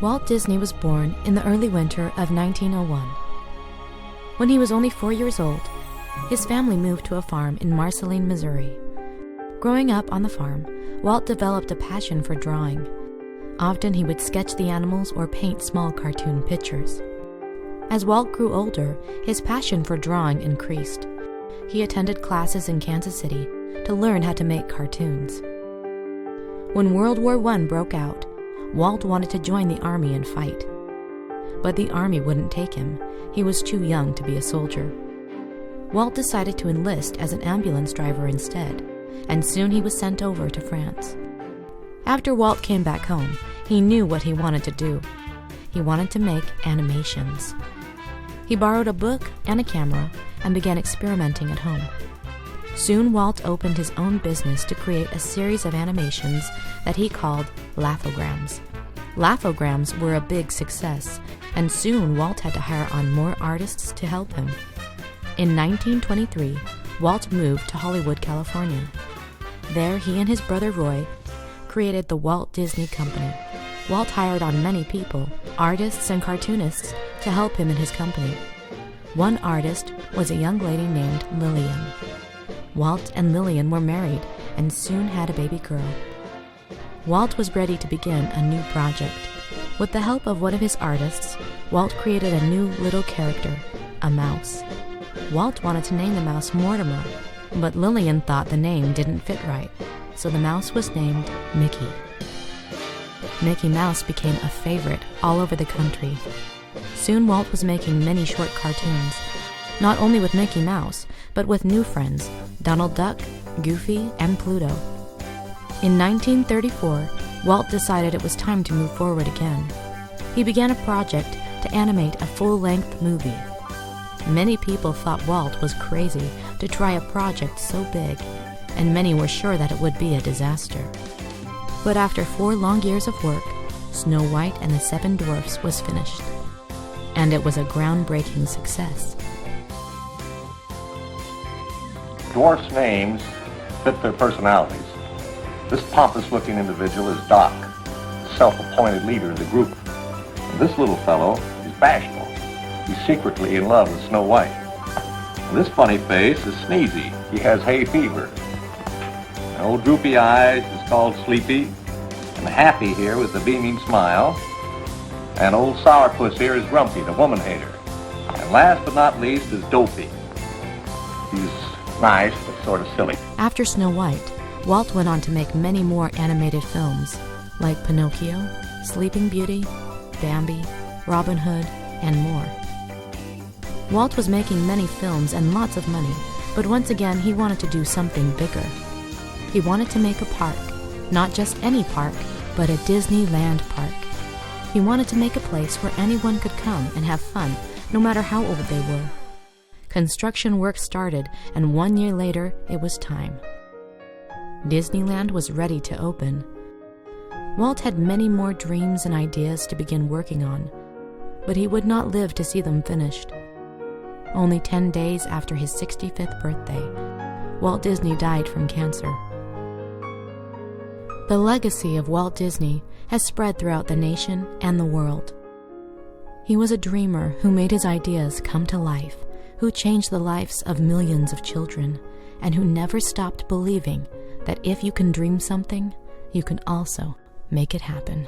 Walt Disney was born in the early winter of 1901. When he was only 4 years old, his family moved to a farm in Marceline, Missouri. Growing up on the farm, Walt developed a passion for drawing. Often he would sketch the animals or paint small cartoon pictures. As Walt grew older, his passion for drawing increased. He attended classes in Kansas City to learn how to make cartoons. When World War I broke out, Walt wanted to join the army and fight. But the army wouldn't take him. He was too young to be a soldier. Walt decided to enlist as an ambulance driver instead, and soon he was sent over to France. After Walt came back home, he knew what he wanted to do. He wanted to make animations. He borrowed a book and a camera and began experimenting at home. Soon Walt opened his own business to create a series of animations that he called Laughograms. Laughograms were a big success, and soon Walt had to hire on more artists to help him. In 1923, Walt moved to Hollywood, California. There, he and his brother Roy created the Walt Disney Company. Walt hired on many people, artists and cartoonists, to help him in his company. One artist was a young lady named Lillian. Walt and Lillian were married and soon had a baby girl. Walt was ready to begin a new project. With the help of one of his artists, Walt created a new little character, a mouse. Walt wanted to name the mouse Mortimer, but Lillian thought the name didn't fit right, so the mouse was named Mickey. Mickey Mouse became a favorite all over the country. Soon Walt was making many short cartoons, not only with Mickey Mouse, but with new friends, Donald Duck, Goofy, and Pluto. In 1934, Walt decided it was time to move forward again. He began a project to animate a full-length movie. Many people thought Walt was crazy to try a project so big, and many were sure that it would be a disaster. But after 4 long years of work, Snow White and the 7 Dwarfs was finished. And it was a groundbreaking success. Dwarfs' names fit their personalities. This pompous-looking individual is Doc, the self-appointed leader of the group. And this little fellow is Bashful. He's secretly in love with Snow White. And this funny face is Sneezy. He has hay fever. And old Droopy Eyes is called Sleepy. And Happy here with the beaming smile. And old Sourpuss here is Grumpy, the woman hater. And last but not least is Dopey. He's nice, but sort of silly. After Snow White, Walt went on to make many more animated films, like Pinocchio, Sleeping Beauty, Bambi, Robin Hood, and more. Walt was making many films and lots of money, but once again he wanted to do something bigger. He wanted to make a park, not just any park, but a Disneyland park. He wanted to make a place where anyone could come and have fun, no matter how old they were. Construction work started, and 1 year later, it was time. Disneyland was ready to open. Walt had many more dreams and ideas to begin working on, but he would not live to see them finished. Only 10 days after his 65th birthday, Walt Disney died from cancer. The legacy of Walt Disney has spread throughout the nation and the world. He was a dreamer who made his ideas come to life, who changed the lives of millions of children, and who never stopped believing that if you can dream something, you can also make it happen.